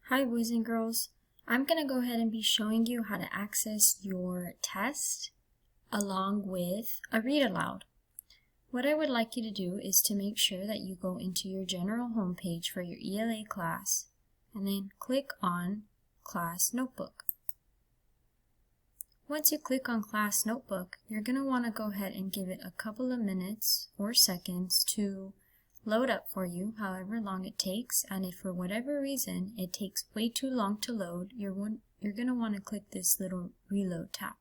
Hi boys and girls, I'm going to go ahead and be showing you how to access your test along with a read aloud. What I would like you to do is to make sure that you go into your general homepage for your ELA class and then click on Class Notebook. Once you click on Class Notebook, you're going to want to go ahead and give it a couple of minutes or seconds to load up for you, however long it takes, and if for whatever reason it takes way too long to load, you're going to want to click this little reload tab.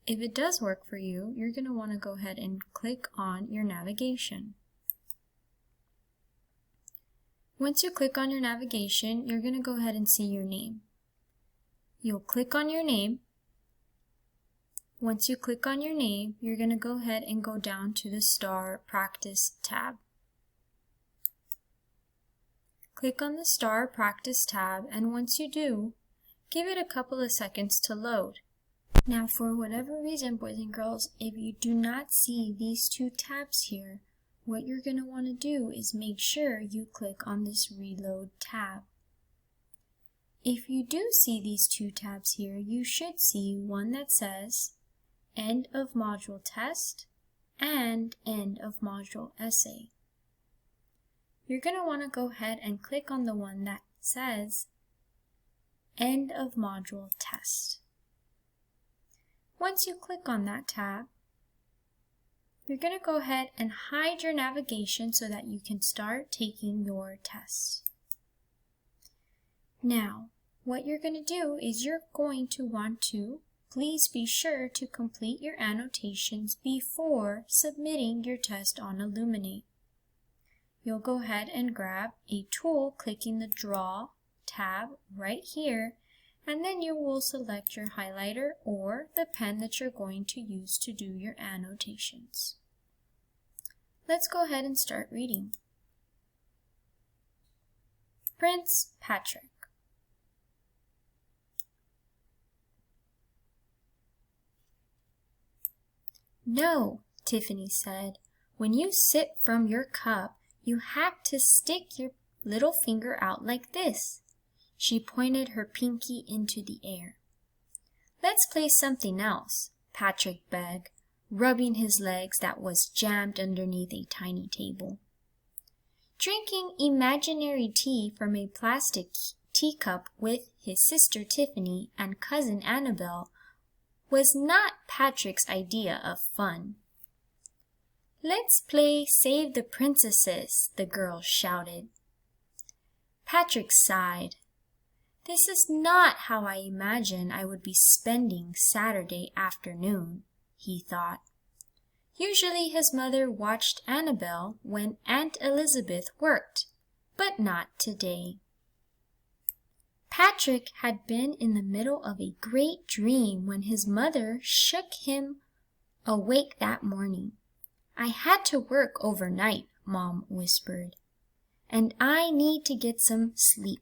If it does work for you, you're going to want to go ahead and click on your navigation. Once you click on your navigation, you're going to go ahead and see your name. You'll click on your name. Once you click on your name, you're going to go ahead and go down to the Star Practice tab. Click on the Star Practice tab, and once you do, give it a couple of seconds to load. Now for whatever reason, boys and girls, if you do not see these two tabs here, what you're going to want to do is make sure you click on this Reload tab. If you do see these two tabs here, you should see one that says End of Module Test and End of Module Essay. You're going to want to go ahead and click on the one that says End of Module Test. Once you click on that tab, you're going to go ahead and hide your navigation so that you can start taking your test. Now, what you're going to do is you're going to want to please be sure to complete your annotations before submitting your test on Illuminate. You'll go ahead and grab a tool, clicking the Draw tab right here, and then you will select your highlighter or the pen that you're going to use to do your annotations. Let's go ahead and start reading. Prince Patrick. No, Tiffany said, when you sip from your cup, you have to stick your little finger out like this. She pointed her pinky into the air. Let's play something else, Patrick begged, rubbing his legs that was jammed underneath a tiny table. Drinking imaginary tea from a plastic teacup with his sister Tiffany and cousin Annabelle was not Patrick's idea of fun. Let's play Save the Princesses, the girls shouted. Patrick sighed. This is not how I imagined I would be spending Saturday afternoon, he thought. Usually his mother watched Annabelle when Aunt Elizabeth worked, but not today. Patrick had been in the middle of a great dream when his mother shook him awake that morning. I had to work overnight, Mom whispered, and I need to get some sleep.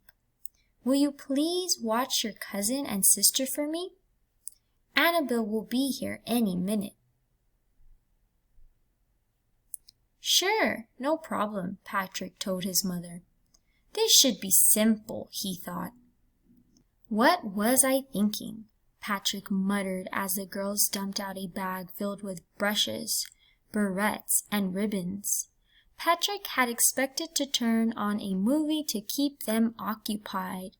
Will you please watch your cousin and sister for me? Annabelle will be here any minute. Sure, no problem, Patrick told his mother. This should be simple, he thought. What was I thinking? Patrick muttered as the girls dumped out a bag filled with brushes, barrettes, and ribbons. Patrick had expected to turn on a movie to keep them occupied.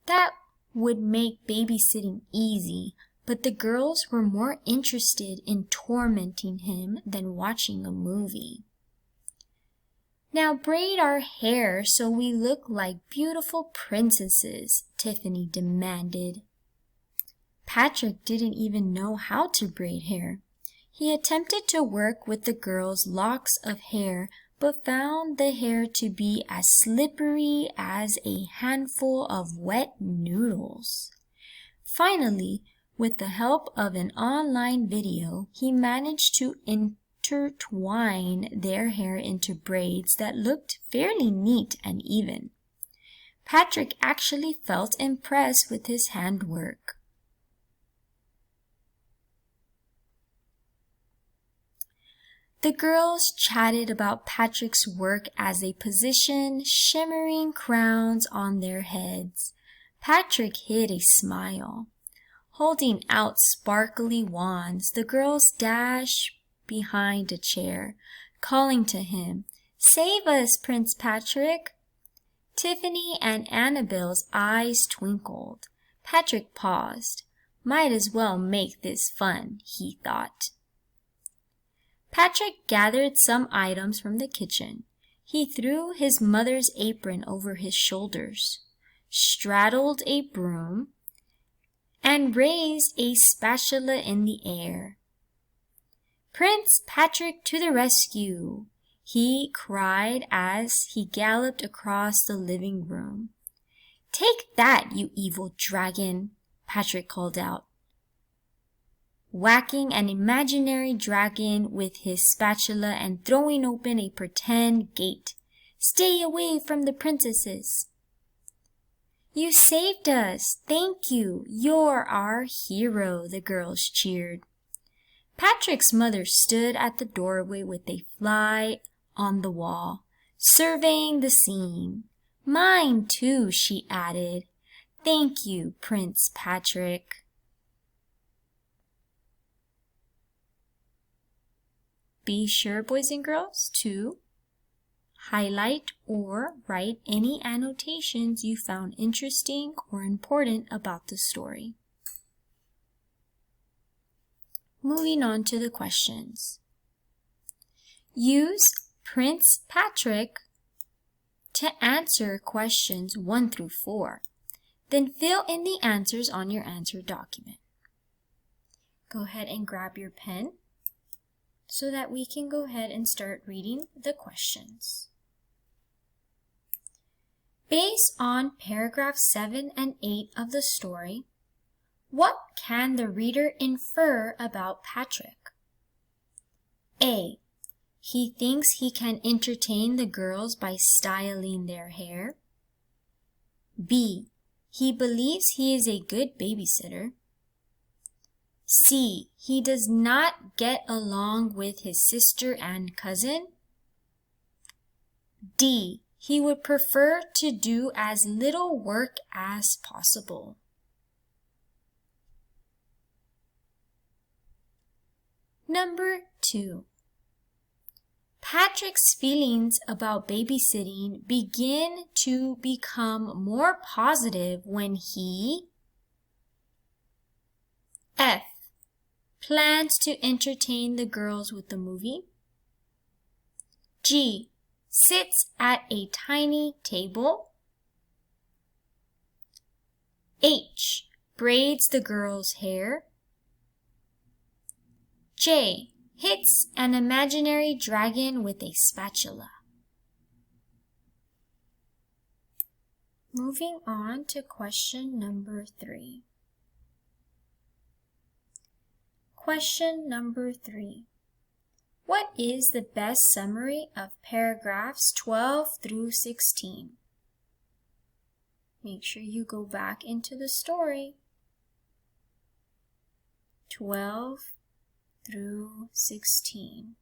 That would make babysitting easy, but the girls were more interested in tormenting him than watching a movie. Now braid our hair so we look like beautiful princesses, Tiffany demanded. Patrick didn't even know how to braid hair. He attempted to work with the girls' locks of hair, but found the hair to be as slippery as a handful of wet noodles. Finally, with the help of an online video, he managed to intertwine their hair into braids that looked fairly neat and even. Patrick actually felt impressed with his handwork. The girls chatted about Patrick's work as they positioned shimmering crowns on their heads. Patrick hid a smile. Holding out sparkly wands, the girls dashed behind a chair, calling to him, "Save us, Prince Patrick!" Tiffany and Annabelle's eyes twinkled. Patrick paused. Might as well make this fun, he thought. Patrick gathered some items from the kitchen. He threw his mother's apron over his shoulders, straddled a broom, and raised a spatula in the air. "Prince Patrick to the rescue!" he cried as he galloped across the living room. "Take that, you evil dragon!" Patrick called out, whacking an imaginary dragon with his spatula and throwing open a pretend gate. "Stay away from the princesses!" "You saved us! Thank you! You're our hero!" the girls cheered. Patrick's mother stood at the doorway with a fly on the wall, surveying the scene. "Mine too," she added. "Thank you, Prince Patrick." Be sure, boys and girls, to highlight or write any annotations you found interesting or important about the story. Moving on to the questions. Use Prince Patrick to answer questions 1 through 4. Then fill in the answers on your answer document. Go ahead and grab your pen so that we can go ahead and start reading the questions. Based on paragraphs 7 and 8 of the story, what can the reader infer about Patrick? A. He thinks he can entertain the girls by styling their hair. B. He believes he is a good babysitter. C. He does not get along with his sister and cousin. D. He would prefer to do as little work as possible. Number 2. Patrick's feelings about babysitting begin to become more positive when he F. Plans to entertain the girls with the movie. G. Sits at a tiny table. H. Braids the girls' hair. J. Hits an imaginary dragon with a spatula. Moving on to question number 3. Question number 3. What is the best summary of paragraphs 12 through 16? Make sure you go back into the story. 12 through 16.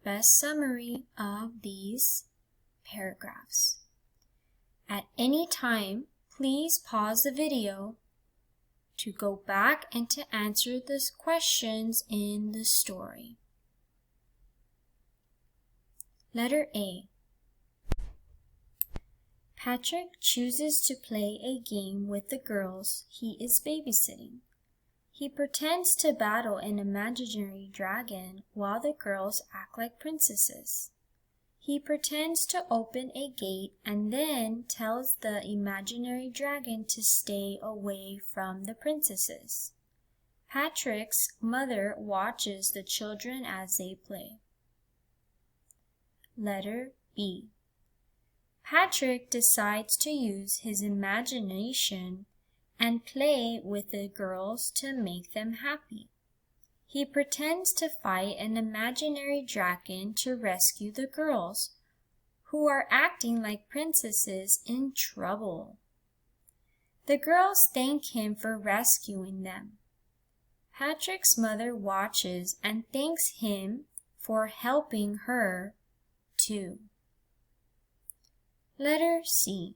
Best summary of these paragraphs. At any time, please pause the video to go back and to answer the questions in the story. Letter A. Patrick chooses to play a game with the girls he is babysitting. He pretends to battle an imaginary dragon while the girls act like princesses. He pretends to open a gate and then tells the imaginary dragon to stay away from the princesses. Patrick's mother watches the children as they play. Letter B. Patrick decides to use his imagination and play with the girls to make them happy. He pretends to fight an imaginary dragon to rescue the girls, who are acting like princesses in trouble. The girls thank him for rescuing them. Patrick's mother watches and thanks him for helping her too. Letter C.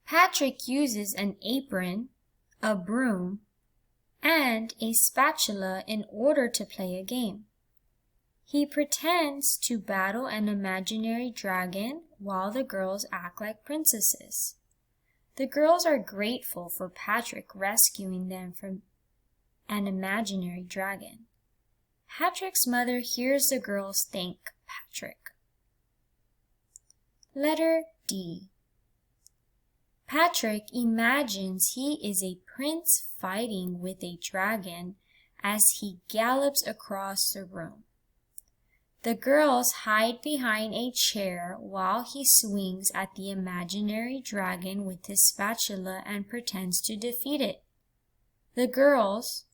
Patrick uses an apron, a broom, and a spatula in order to play a game. He pretends to battle an imaginary dragon while the girls act like princesses. The girls are grateful for Patrick rescuing them from an imaginary dragon. Patrick's mother hears the girls thank Patrick. Letter D. Patrick imagines he is a prince fighting with a dragon as he gallops across the room. The girls hide behind a chair while he swings at the imaginary dragon with his spatula and pretends to defeat it. The girls,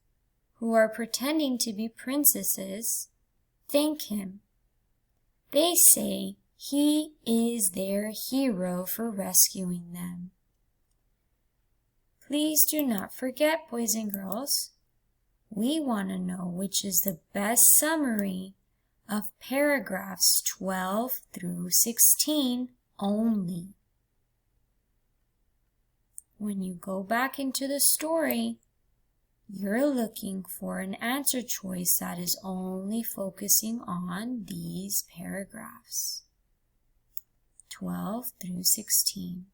who are pretending to be princesses, thank him. They say he is their hero for rescuing them. Please do not forget, boys and girls, we want to know which is the best summary of paragraphs 12 through 16 only. When you go back into the story, you're looking for an answer choice that is only focusing on these paragraphs, 12 through 16.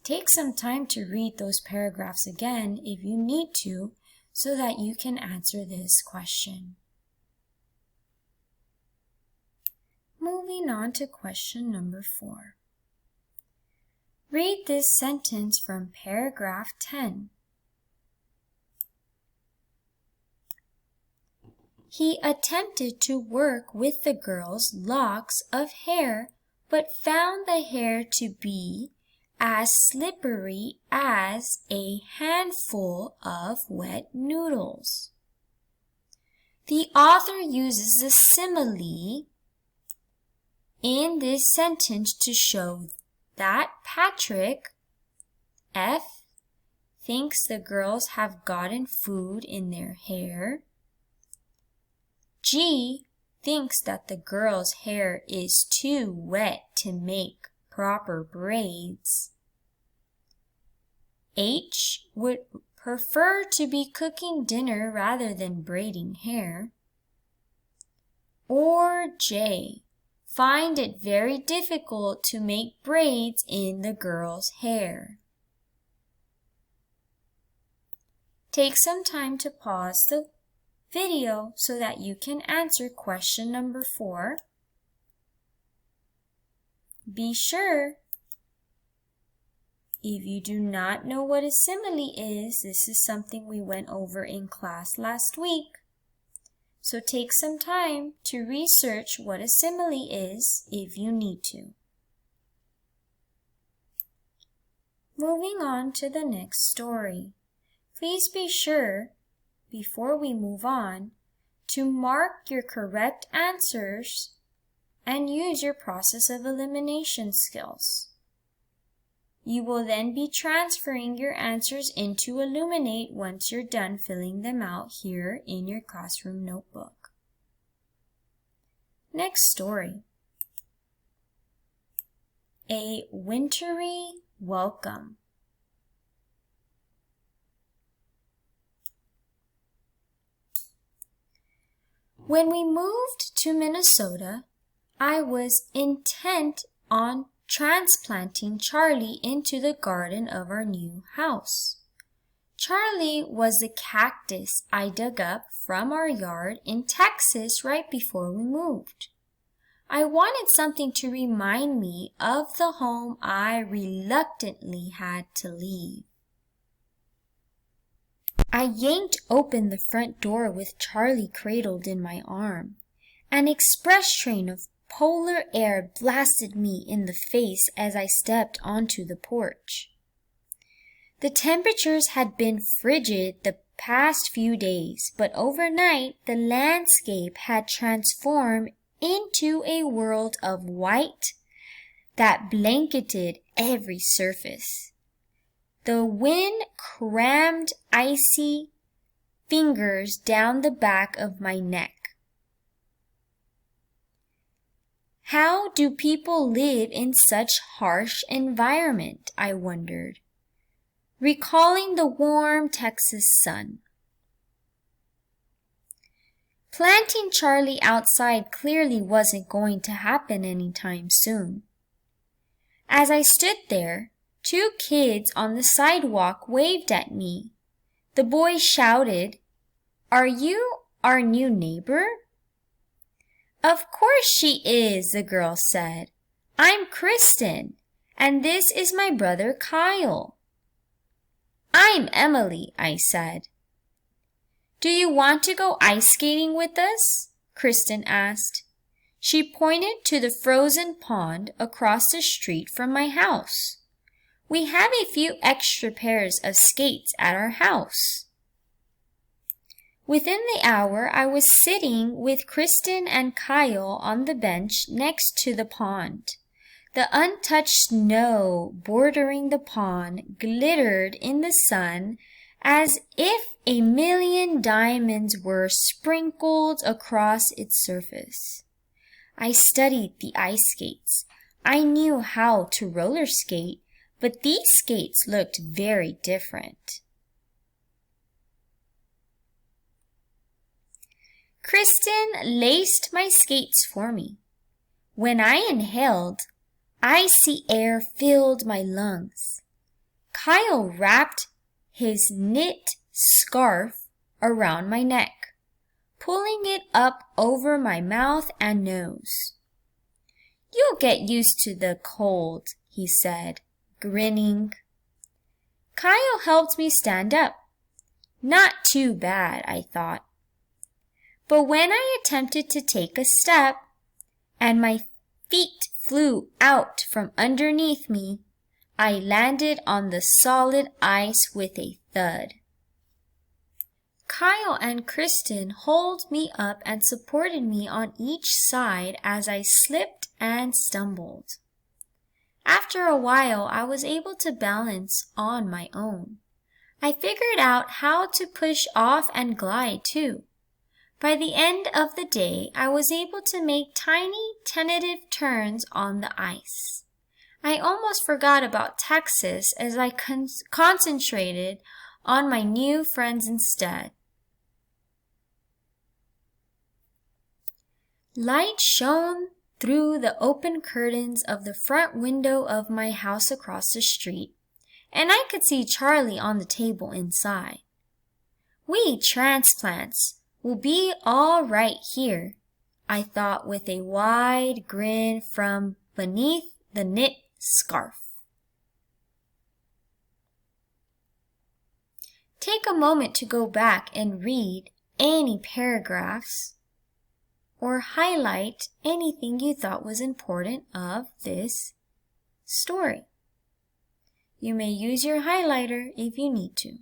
Take some time to read those paragraphs again if you need to, so that you can answer this question. Moving on to question number 4. Read this sentence from paragraph 10. He attempted to work with the girl's locks of hair, but found the hair to be as slippery as a handful of wet noodles. The author uses the simile in this sentence to show that Patrick, F, thinks the girls have gotten food in their hair. G thinks that the girl's hair is too wet to make proper braids. H would prefer to be cooking dinner rather than braiding hair. Or J, find it very difficult to make braids in the girl's hair. Take some time to pause the video so that you can answer question number 4. Be sure, if you do not know what a simile is, this is something we went over in class last week. So take some time to research what a simile is if you need to. Moving on to the next story. Please be sure, before we move on, to mark your correct answers and use your process of elimination skills. You will then be transferring your answers into Illuminate once you're done filling them out here in your classroom notebook. Next story. A Wintry Welcome. When we moved to Minnesota, I was intent on transplanting Charlie into the garden of our new house. Charlie was the cactus I dug up from our yard in Texas right before we moved. I wanted something to remind me of the home I reluctantly had to leave. I yanked open the front door with Charlie cradled in my arm. An express train of polar air blasted me in the face as I stepped onto the porch. The temperatures had been frigid the past few days, but overnight the landscape had transformed into a world of white that blanketed every surface. The wind crammed icy fingers down the back of my neck. How do people live in such harsh environment, I wondered, recalling the warm Texas sun. Planting Charlie outside clearly wasn't going to happen anytime soon. As I stood there, 2 kids on the sidewalk waved at me. The boy shouted, "Are you our new neighbor?" "Of course she is," the girl said. "I'm Kristen, and this is my brother Kyle." "I'm Emily," I said. "Do you want to go ice skating with us?" Kristen asked. She pointed to the frozen pond across the street from my house. We have a few extra pairs of skates at our house. Within the hour, I was sitting with Kristen and Kyle on the bench next to the pond. The untouched snow bordering the pond glittered in the sun as if a million diamonds were sprinkled across its surface. I studied the ice skates. I knew how to roller skate, but these skates looked very different. Kristen laced my skates for me. When I inhaled, icy air filled my lungs. Kyle wrapped his knit scarf around my neck, pulling it up over my mouth and nose. "You'll get used to the cold," he said, grinning. Kyle helped me stand up. Not too bad, I thought. But when I attempted to take a step, and my feet flew out from underneath me, I landed on the solid ice with a thud. Kyle and Kristen hauled me up and supported me on each side as I slipped and stumbled. After a while, I was able to balance on my own. I figured out how to push off and glide too. By the end of the day, I was able to make tiny, tentative turns on the ice. I almost forgot about Texas as I concentrated on my new friends instead. Light shone through the open curtains of the front window of my house across the street, and I could see Charlie on the table inside. "We transplants will be all right here," I thought with a wide grin from beneath the knit scarf. Take a moment to go back and read any paragraphs or highlight anything you thought was important of this story. You may use your highlighter if you need to.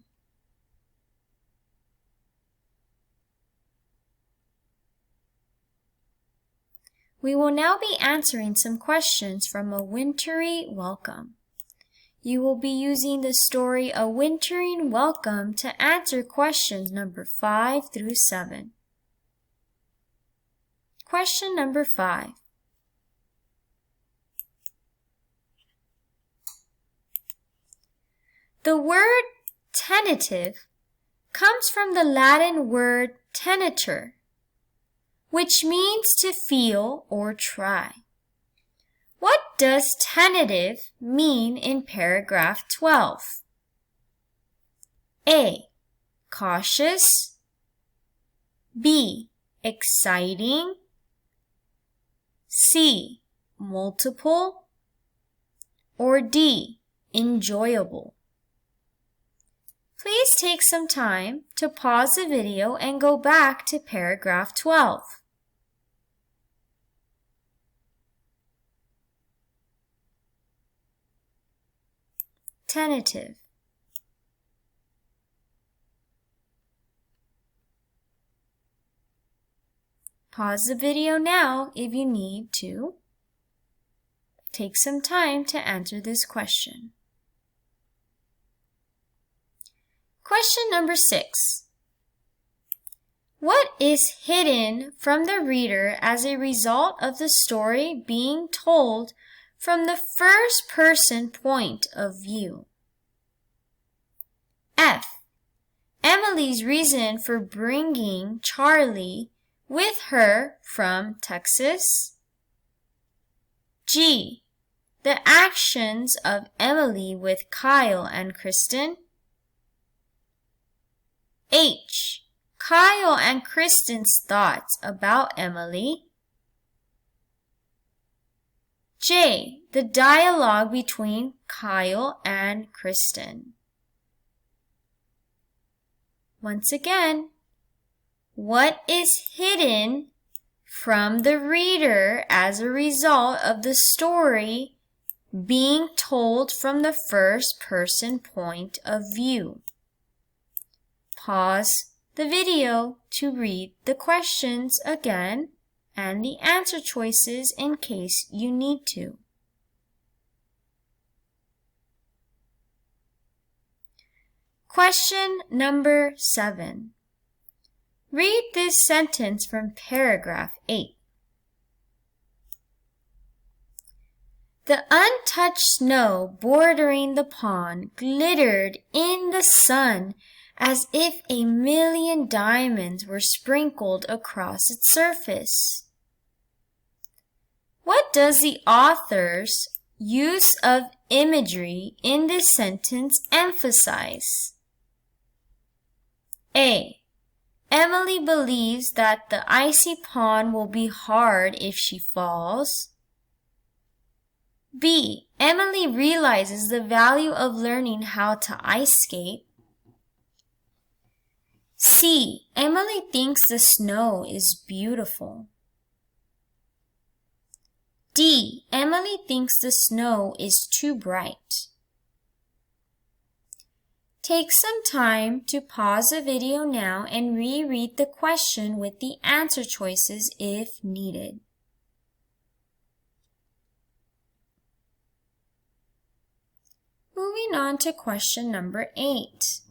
We will now be answering some questions from A Wintry Welcome. You will be using the story A Wintering Welcome to answer questions number 5 through 7. Question number 5. The word tentative comes from the Latin word tenatur, which means to feel or try. What does tentative mean in paragraph 12? A. Cautious. B. Exciting. C. Multiple. Or D. Enjoyable. Please take some time to pause the video and go back to paragraph 12. Tentative. Pause the video now if you need to. Take some time to answer this question. Question number 6. What is hidden from the reader as a result of the story being told from the first-person point of view? F. Emily's reason for bringing Charlie with her from Texas. G. The actions of Emily with Kyle and Kristen. H. Kyle and Kristen's thoughts about Emily. J. The dialogue between Kyle and Kristen. Once again, what is hidden from the reader as a result of the story being told from the first-person point of view? Pause the video to read the questions again and the answer choices in case you need to. Question number 7. Read this sentence from paragraph 8. The untouched snow bordering the pond glittered in the sun as if 1,000,000 diamonds were sprinkled across its surface. What does the author's use of imagery in this sentence emphasize? A. Emily believes that the icy pond will be hard if she falls. B. Emily realizes the value of learning how to ice skate. C. Emily thinks the snow is beautiful. D. Emily thinks the snow is too bright. Take some time to pause the video now and reread the question with the answer choices if needed. Moving on to question number 8.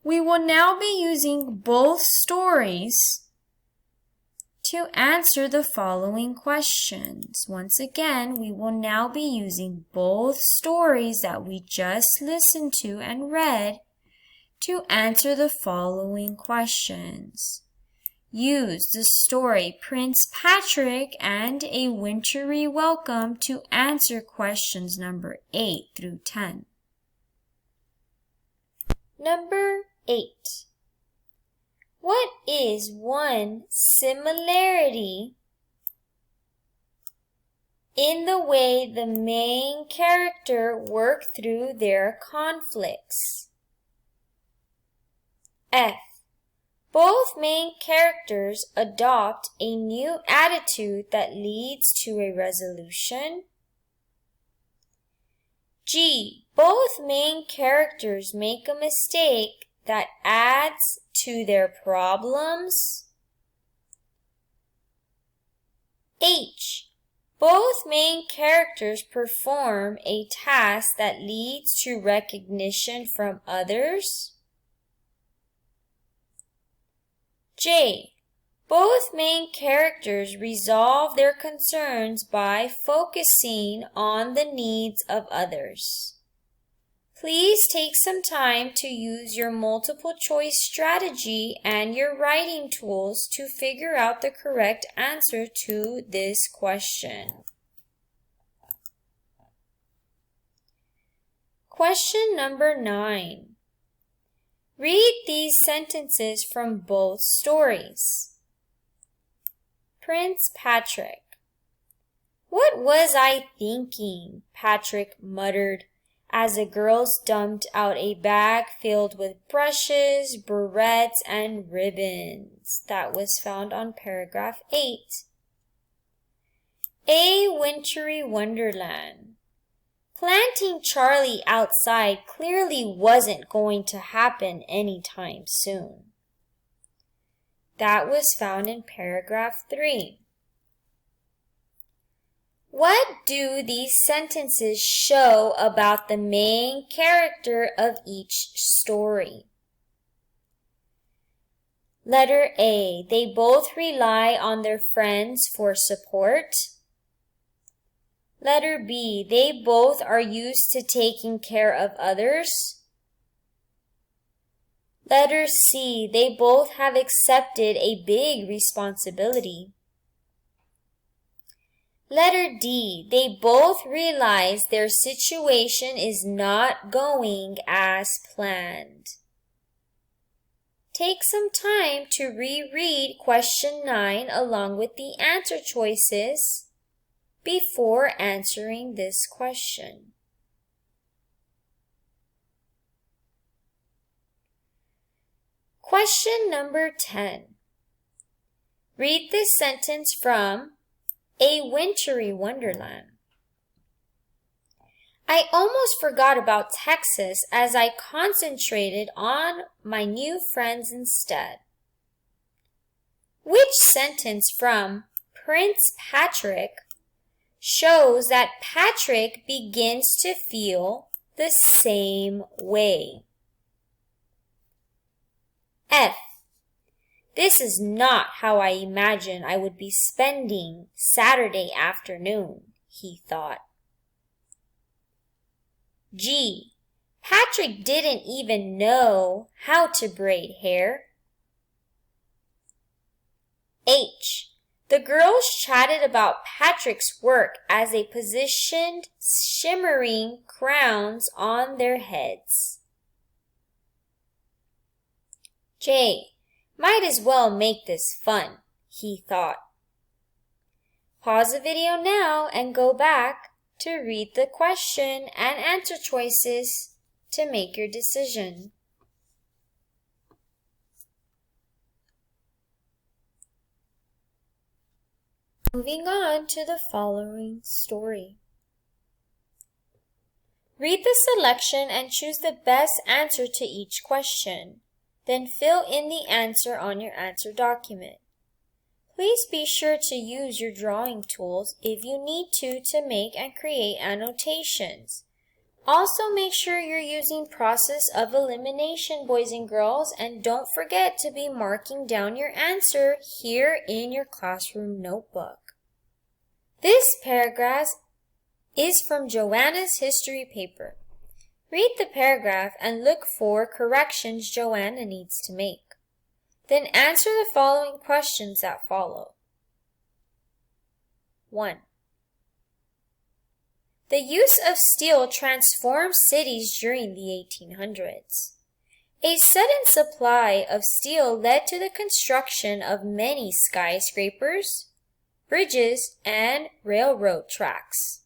We will now be using both stories to answer the following questions. Once again, we will now be using both stories that we just listened to and read to answer the following questions. Use the story Prince Patrick and a Wintry Welcome to answer questions number 8 through 10. Number 8. What is one similarity in the way the main character work through their conflicts? F. Both main characters adopt a new attitude that leads to a resolution. G. Both main characters make a mistake that adds to their problems. H. Both main characters perform a task that leads to recognition from others. J. Both main characters resolve their concerns by focusing on the needs of others. Please take some time to use your multiple choice strategy and your writing tools to figure out the correct answer to this question. Question number 9. Read these sentences from both stories. Prince Patrick. What was I thinking? Patrick muttered as the girls dumped out a bag filled with brushes, barrettes, and ribbons. That was found on paragraph 8. A Wintry Wonderland. Planting Charlie outside clearly wasn't going to happen anytime soon. That was found in paragraph 3. What do these sentences show about the main character of each story? Letter A. They both rely on their friends for support. Letter B. They both are used to taking care of others. Letter C. They both have accepted a big responsibility. Letter D. They both realize their situation is not going as planned. Take some time to reread question 9 along with the answer choices before answering this question. Question number 10. Read this sentence from A Wintry Wonderland. I almost forgot about Texas as I concentrated on my new friends instead. Which sentence from Prince Patrick shows that Patrick begins to feel the same way? F. This is not how I imagined I would be spending Saturday afternoon, he thought. G. Patrick didn't even know how to braid hair. H. The girls chatted about Patrick's work as they positioned shimmering crowns on their heads. J. Might as well make this fun, he thought. Pause the video now and go back to read the question and answer choices to make your decision. Moving on to the following story. Read the selection and choose the best answer to each question. Then fill in the answer on your answer document. Please be sure to use your drawing tools if you need to make and create annotations. Also make sure you're using process of elimination, boys and girls, and don't forget to be marking down your answer here in your classroom notebook. This paragraph is from Joanna's history paper. Read the paragraph and look for corrections Joanna needs to make. Then answer the following questions that follow. 1. The use of steel transformed cities during the 1800s. A sudden supply of steel led to the construction of many skyscrapers, bridges, and railroad tracks.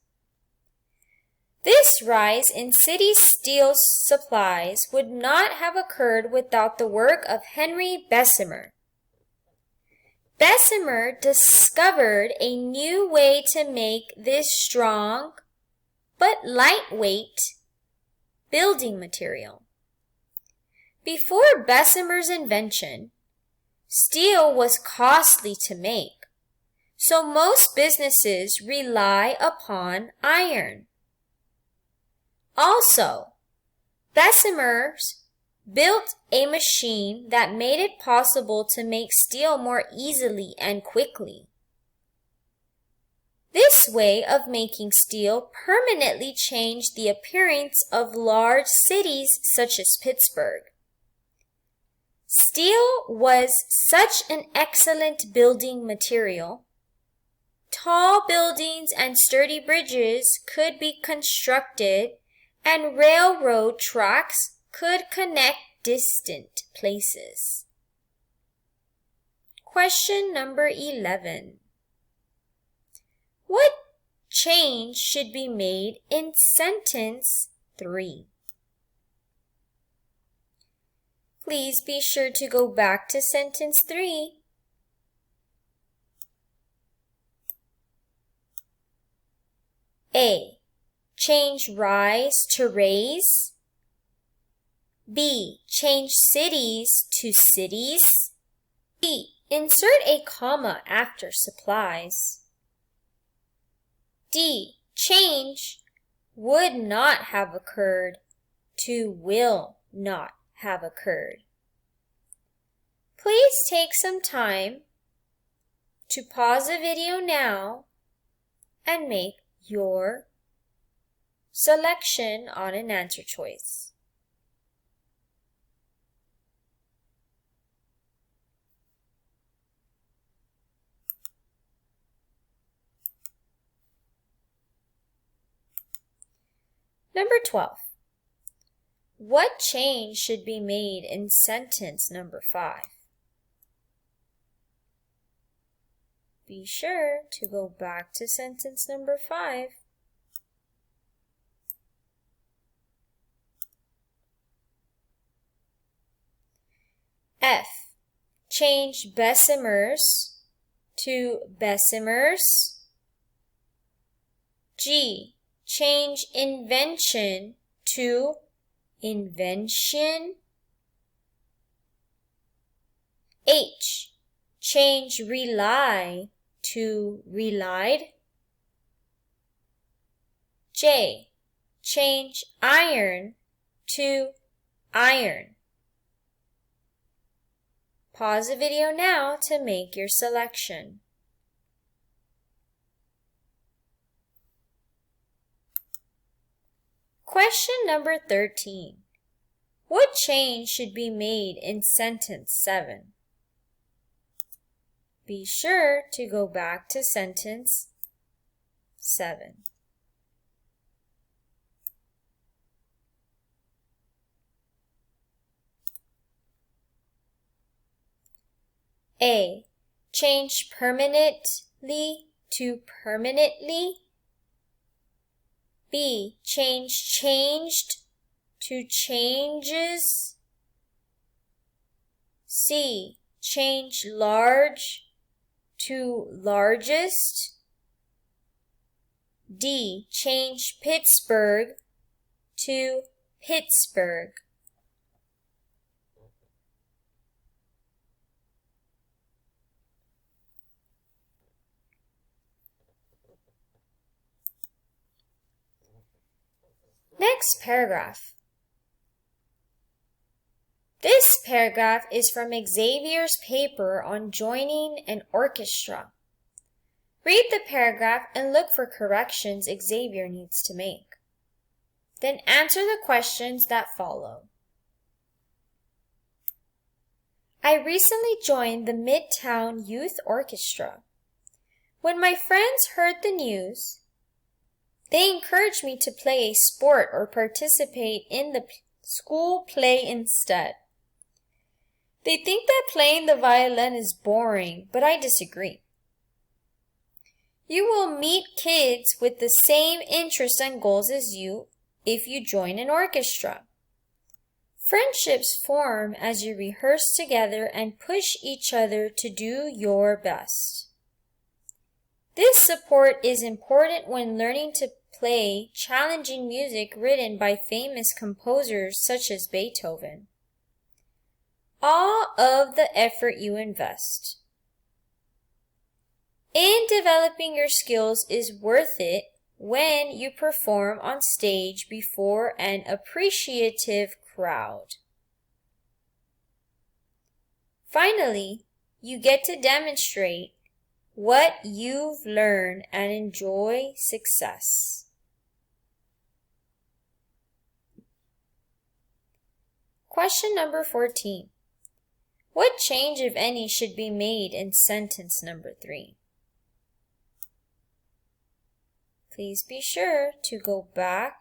This rise in city steel supplies would not have occurred without the work of Henry Bessemer. Bessemer discovered a new way to make this strong but lightweight building material. Before Bessemer's invention, steel was costly to make, so most businesses rely upon iron. Also, Bessemer built a machine that made it possible to make steel more easily and quickly. This way of making steel permanently changed the appearance of large cities such as Pittsburgh. Steel was such an excellent building material. Tall buildings and sturdy bridges could be constructed, and railroad tracks could connect distant places. Question number 11. What change should be made in sentence 3? Please be sure to go back to sentence 3. A. Change rise to raise. B. Change cities to cities. C. Insert a comma after supplies. D. Change would not have occurred to will not have occurred. Please take some time to pause the video now and make your selection on an answer choice. Number 12. What change should be made in sentence number 5? Be sure to go back to sentence number 5. F. Change Bessemer's to Bessemer's. G. Change invention to invention. H. Change rely to relied. J. Change iron to iron. Pause the video now to make your selection. Question number 13. What change should be made in sentence 7? Be sure to go back to sentence 7. A. Change permanently to permanently. B. Change changed to changes. C. Change large to largest. D. Change Pittsburgh to Pittsburgh. Next paragraph. This paragraph is from Xavier's paper on joining an orchestra. Read the paragraph and look for corrections Xavier needs to make. Then answer the questions that follow. I recently joined the Midtown Youth Orchestra. When my friends heard the news, they encouraged me to play a sport or participate in the school play instead. They think that playing the violin is boring, but I disagree. You will meet kids with the same interests and goals as you if you join an orchestra. Friendships form as you rehearse together and push each other to do your best. This support is important when learning to play challenging music written by famous composers such as Beethoven. All of the effort you invest in developing your skills is worth it when you perform on stage before an appreciative crowd. Finally, you get to demonstrate what you've learned and enjoy success. Question number 14. What change, if any, should be made in sentence number 3? Please be sure to go back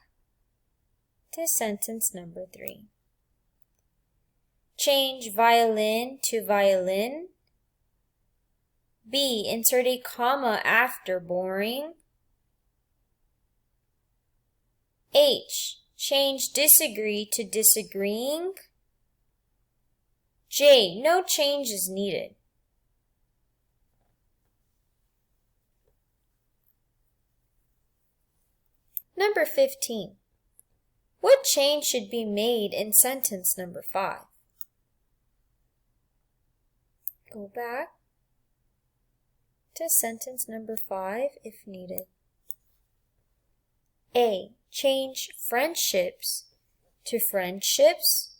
to sentence number 3. Change violin to violin. B. Insert a comma after boring. H. Change disagree to disagreeing. J. No change is needed. Number 15. What change should be made in sentence number 5? Go back to sentence number 5 if needed. A. Change friendships to friendships.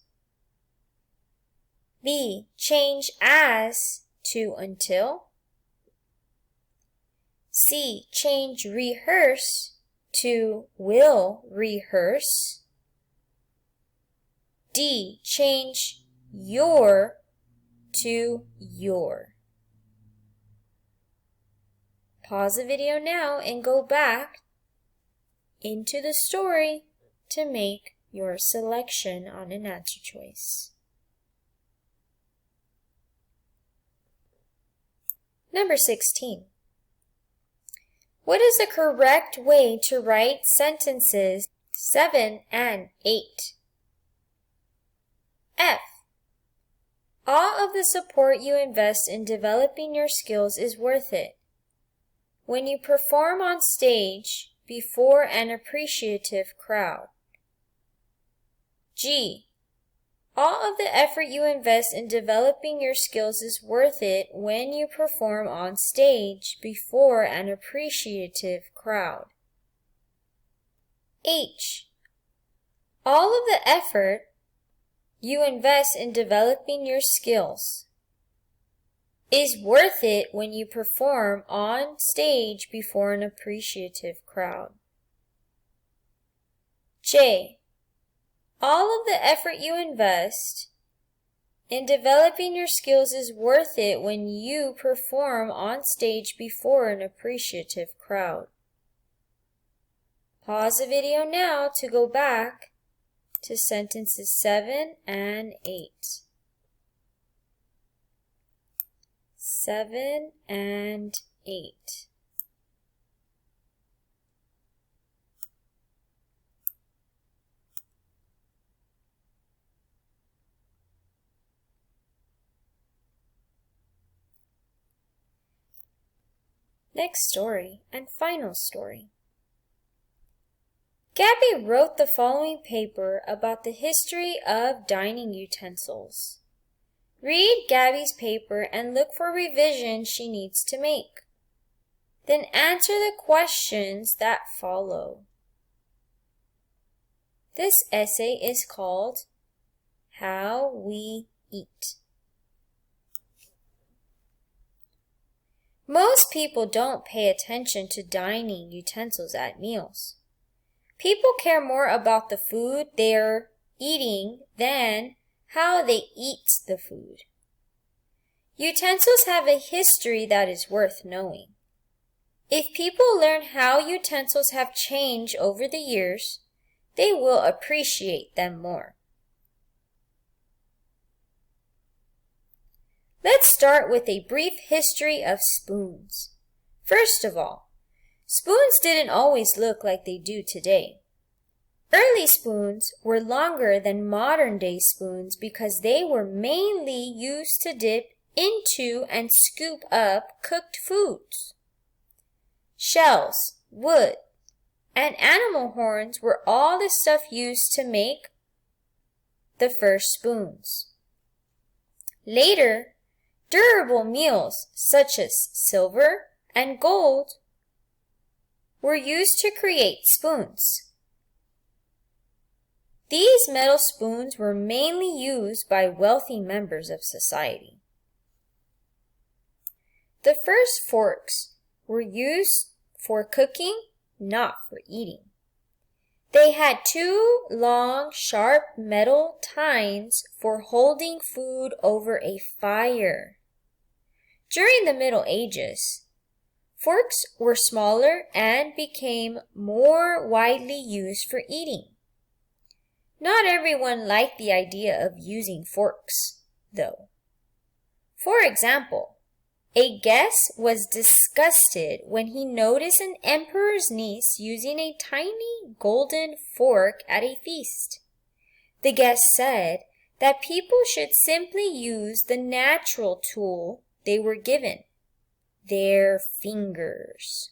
B. Change as to until. C. Change rehearse to will rehearse. D. Change your to your. Pause the video now and go back into the story to make your selection on an answer choice. Number 16. What is the correct way to write sentences 7 and 8? F. All of the support you invest in developing your skills is worth it when you perform on stage before an appreciative crowd. G. All of the effort you invest in developing your skills is worth it when you perform on stage before an appreciative crowd. H. All of the effort you invest in developing your skills is worth it when you perform on stage before an appreciative crowd. J. All of the effort you invest in developing your skills is worth it when you perform on stage before an appreciative crowd. Pause the video now to go back to sentences 7 and 8. 7 and 8. Next story and final story. Gabby wrote the following paper about the history of dining utensils. Read Gabby's paper and look for revisions she needs to make. Then answer the questions that follow. This essay is called How We Eat. Most people don't pay attention to dining utensils at meals. People care more about the food they're eating than how they eat the food. Utensils have a history that is worth knowing. If people learn how utensils have changed over the years, they will appreciate them more. Let's start with a brief history of spoons. First of all, spoons didn't always look like they do today. Early spoons were longer than modern-day spoons because they were mainly used to dip into and scoop up cooked foods. Shells, wood, and animal horns were all the stuff used to make the first spoons. Later, durable meals such as silver and gold were used to create spoons. These metal spoons were mainly used by wealthy members of society. The first forks were used for cooking, not for eating. They had two long, sharp metal tines for holding food over a fire. During the Middle Ages, forks were smaller and became more widely used for eating. Not everyone liked the idea of using forks, though. For example, a guest was disgusted when he noticed an emperor's niece using a tiny golden fork at a feast. The guest said that people should simply use the natural tool they were given, their fingers.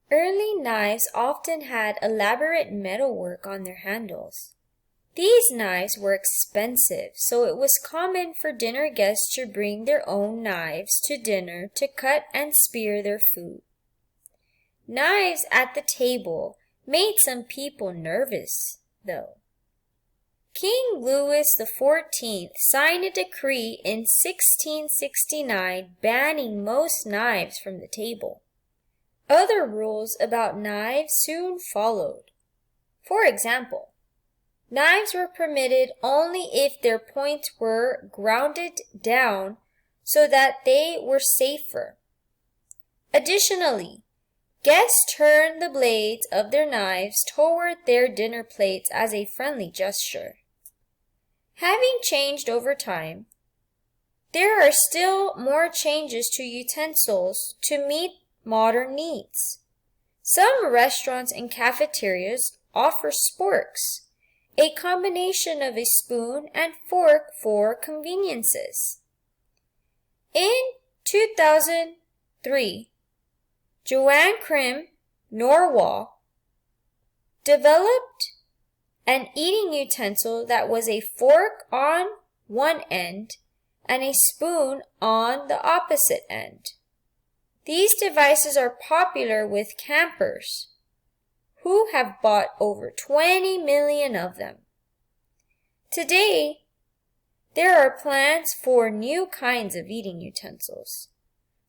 Early knives often had elaborate metalwork on their handles. These knives were expensive, so it was common for dinner guests to bring their own knives to dinner to cut and spear their food. Knives at the table made some people nervous, though. King Louis XIV signed a decree in 1669 banning most knives from the table. Other rules about knives soon followed. For example, knives were permitted only if their points were grounded down so that they were safer. Additionally, guests turned the blades of their knives toward their dinner plates as a friendly gesture. Having changed over time, there are still more changes to utensils to meet modern needs. Some restaurants and cafeterias offer sporks, a combination of a spoon and fork for conveniences. In 2003, Joanne Krim Norwal developed an eating utensil that was a fork on one end and a spoon on the opposite end. These devices are popular with campers, who have bought over 20 million of them. Today, there are plans for new kinds of eating utensils,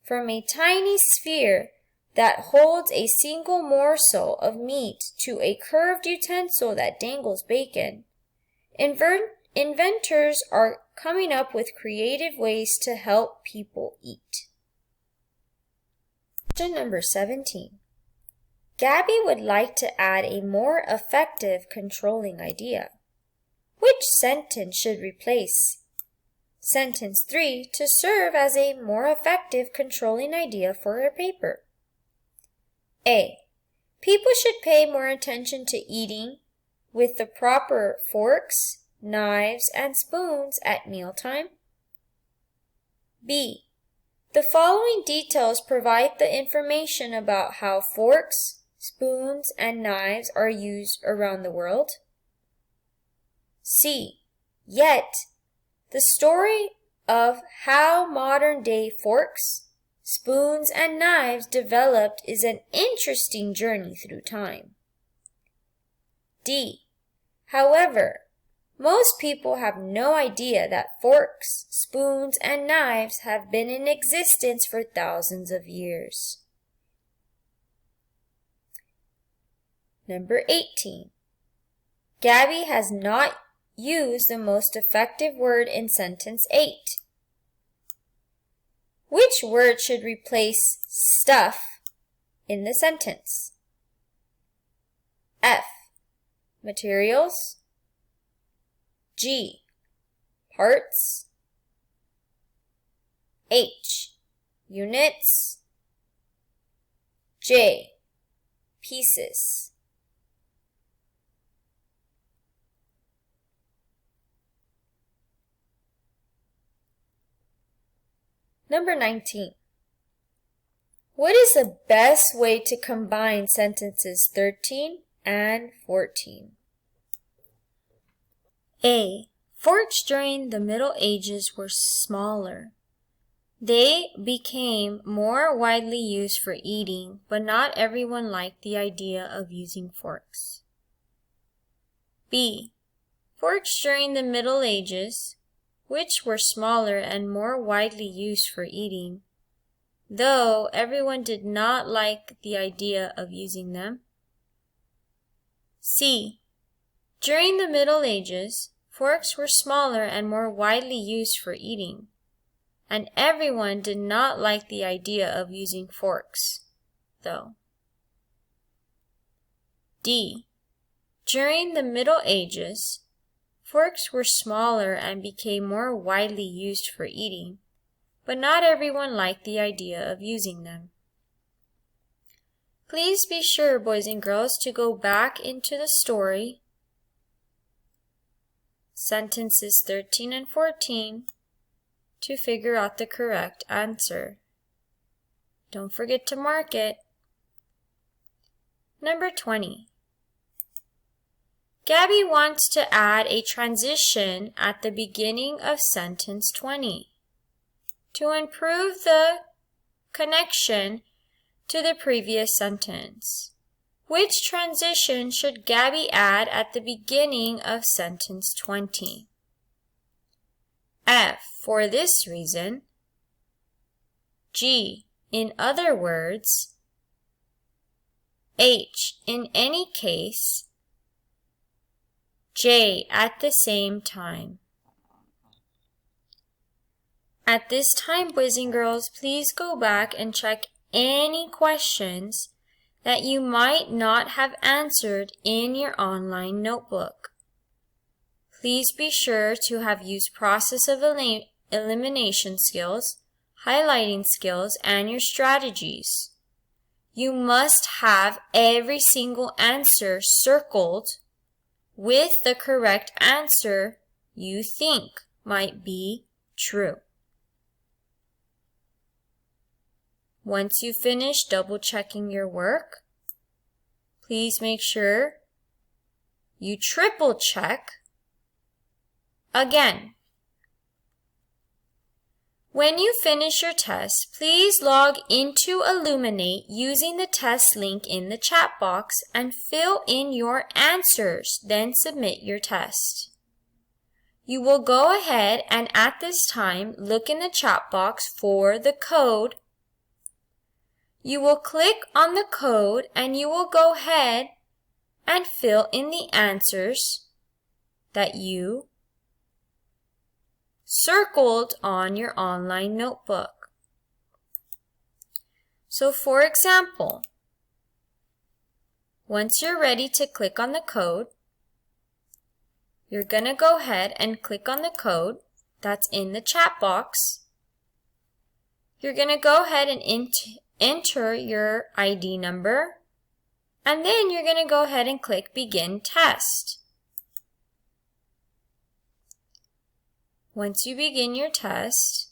from a tiny sphere that holds a single morsel of meat to a curved utensil that dangles bacon. Inventors are coming up with creative ways to help people eat. Question number 17. Gabby would like to add a more effective controlling idea. Which sentence should replace sentence 3 to serve as a more effective controlling idea for her paper? A. People should pay more attention to eating with the proper forks, knives, and spoons at mealtime. B. The following details provide the information about how forks, spoons, and knives are used around the world. C. Yet, the story of how modern-day forks, spoons, and knives developed is an interesting journey through time. D. However, most people have no idea that forks, spoons, and knives have been in existence for thousands of years. Number 18. Gabby has not used the most effective word in sentence 8. Which word should replace stuff in the sentence? F. Materials. G. Parts. H. Units. J. Pieces. Number 19. What is the best way to combine sentences 13 and 14? A. Forks during the Middle Ages were smaller. They became more widely used for eating, but not everyone liked the idea of using forks. B. Forks during the Middle Ages, which were smaller and more widely used for eating, though everyone did not like the idea of using them. C. During the Middle Ages, forks were smaller and more widely used for eating, and everyone did not like the idea of using forks, though. D. During the Middle Ages, forks were smaller and became more widely used for eating, but not everyone liked the idea of using them. Please be sure, boys and girls, to go back into the story, sentences 13 and 14, to figure out the correct answer. Don't forget to mark it. Number 20. Gabby wants to add a transition at the beginning of sentence 20 to improve the connection to the previous sentence. Which transition should Gabby add at the beginning of sentence 20? F. For this reason. G. In other words. H. In any case. J. At the same time. At this time, boys and girls, please go back and check any questions that you might not have answered in your online notebook. Please be sure to have used process of elimination skills, highlighting skills, and your strategies. You must have every single answer circled with the correct answer you think might be true. Once you finish double-checking your work, please make sure you triple-check again. When you finish your test, please log into Illuminate using the test link in the chat box and fill in your answers, then submit your test. You will go ahead and at this time look in the chat box for the code. You will click on the code and you will go ahead and fill in the answers that you circled on your online notebook. So for example, once you're ready to click on the code, you're going to go ahead and click on the code that's in the chat box. You're going to go ahead and enter your ID number, and then you're going to go ahead and click Begin Test. Once you begin your test,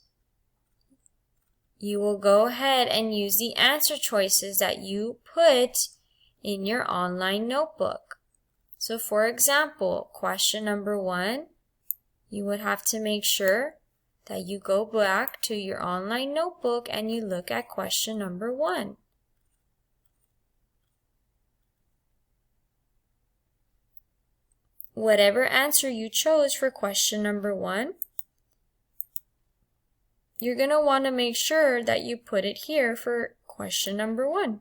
you will go ahead and use the answer choices that you put in your online notebook. So for example, question number 1, you would have to make sure that you go back to your online notebook and you look at question number 1. Whatever answer you chose for question number 1, you're going to want to make sure that you put it here for question number 1.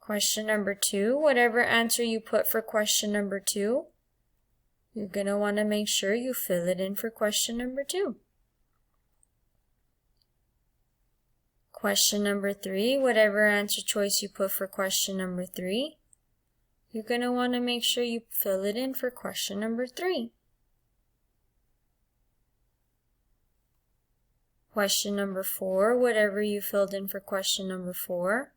Question number 2, whatever answer you put for question number 2, you're going to want to make sure you fill it in for question number 2. Question number 3, whatever answer choice you put for question number 3, you're going to want to make sure you fill it in for question number 3. Question number 4, whatever you filled in for question number 4,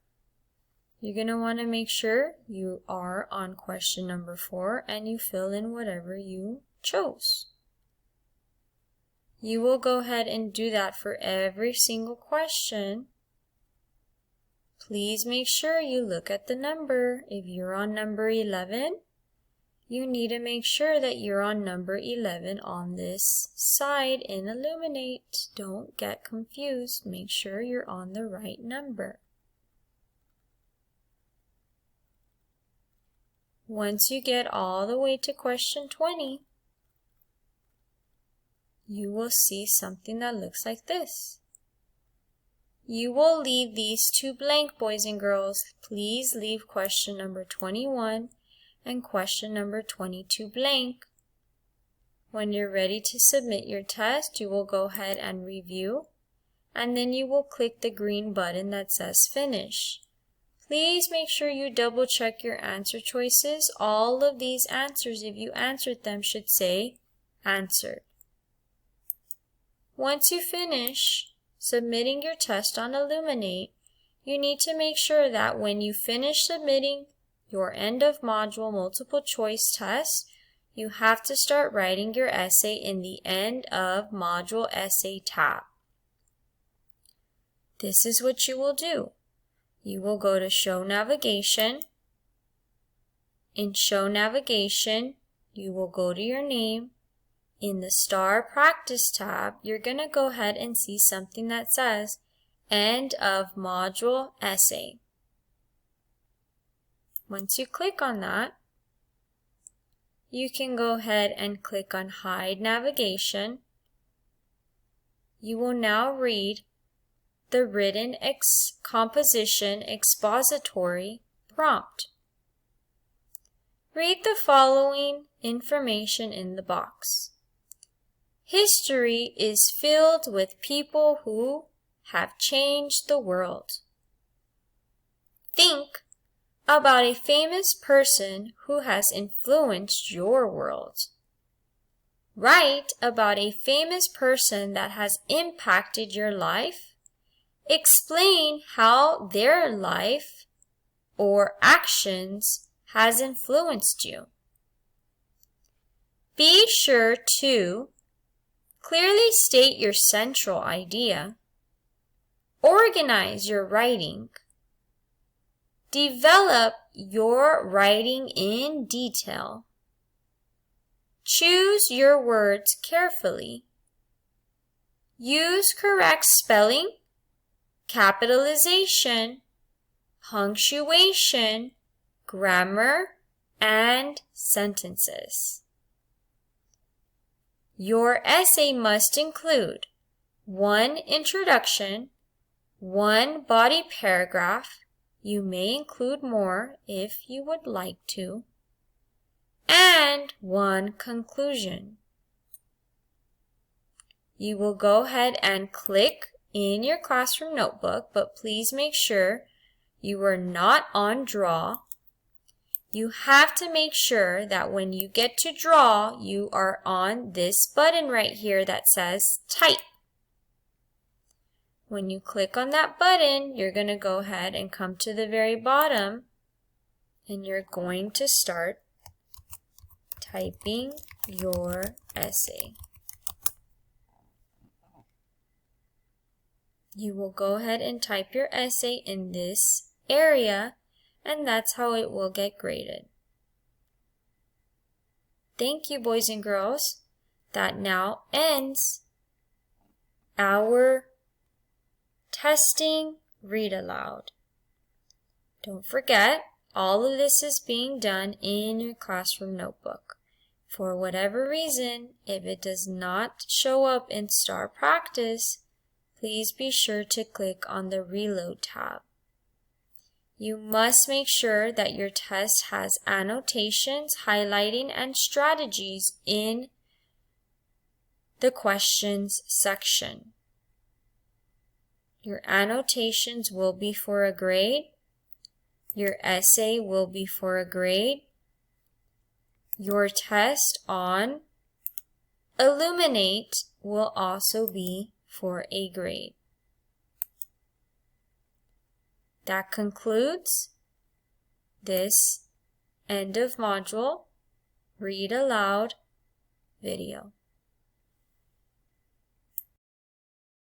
you're going to want to make sure you are on question number 4 and you fill in whatever you chose. You will go ahead and do that for every single question. Please make sure you look at the number. If you're on number 11, you need to make sure that you're on number 11 on this side in Illuminate. Don't get confused. Make sure you're on the right number. Once you get all the way to question 20, you will see something that looks like this. You will leave these 2 blank, boys and girls. Please leave question number 21 and question number 22 blank. When you're ready to submit your test, you will go ahead and review, and then you will click the green button that says Finish. Please make sure you double check your answer choices. All of these answers, if you answered them, should say Answered. Once you finish submitting your test on Illuminate, you need to make sure that when you finish submitting your end of module multiple choice test, you have to start writing your essay in the end of module essay tab. This is what you will do. You will go to Show Navigation. In Show Navigation, you will go to your name. In the Star Practice tab, you're going to go ahead and see something that says End of Module Essay. Once you click on that, you can go ahead and click on Hide Navigation. You will now read the written composition expository prompt. Read the following information in the box. History is filled with people who have changed the world. Think about a famous person who has influenced your world. Write about a famous person that has impacted your life. Explain how their life or actions has influenced you. Be sure to clearly state your central idea. Organize your writing. Develop your writing in detail. Choose your words carefully. Use correct spelling, capitalization, punctuation, grammar, and sentences. Your essay must include 1 introduction, 1 body paragraph. You may include more if you would like to, and 1 conclusion. You will go ahead and click in your classroom notebook, but please make sure you are not on draw. You have to make sure that when you get to draw, you are on this button right here that says type. When you click on that button, you're going to go ahead and come to the very bottom, and you're going to start typing your essay. You will go ahead and type your essay in this area, and that's how it will get graded. Thank you, boys and girls. That now ends our testing read aloud. Don't forget, all of this is being done in your classroom notebook. For whatever reason, if it does not show up in Star Practice, please be sure to click on the Reload tab. You must make sure that your test has annotations, highlighting, and strategies in the questions section. Your annotations will be for a grade. Your essay will be for a grade. Your test on Illuminate will also be for a grade. That concludes this end of module read aloud video.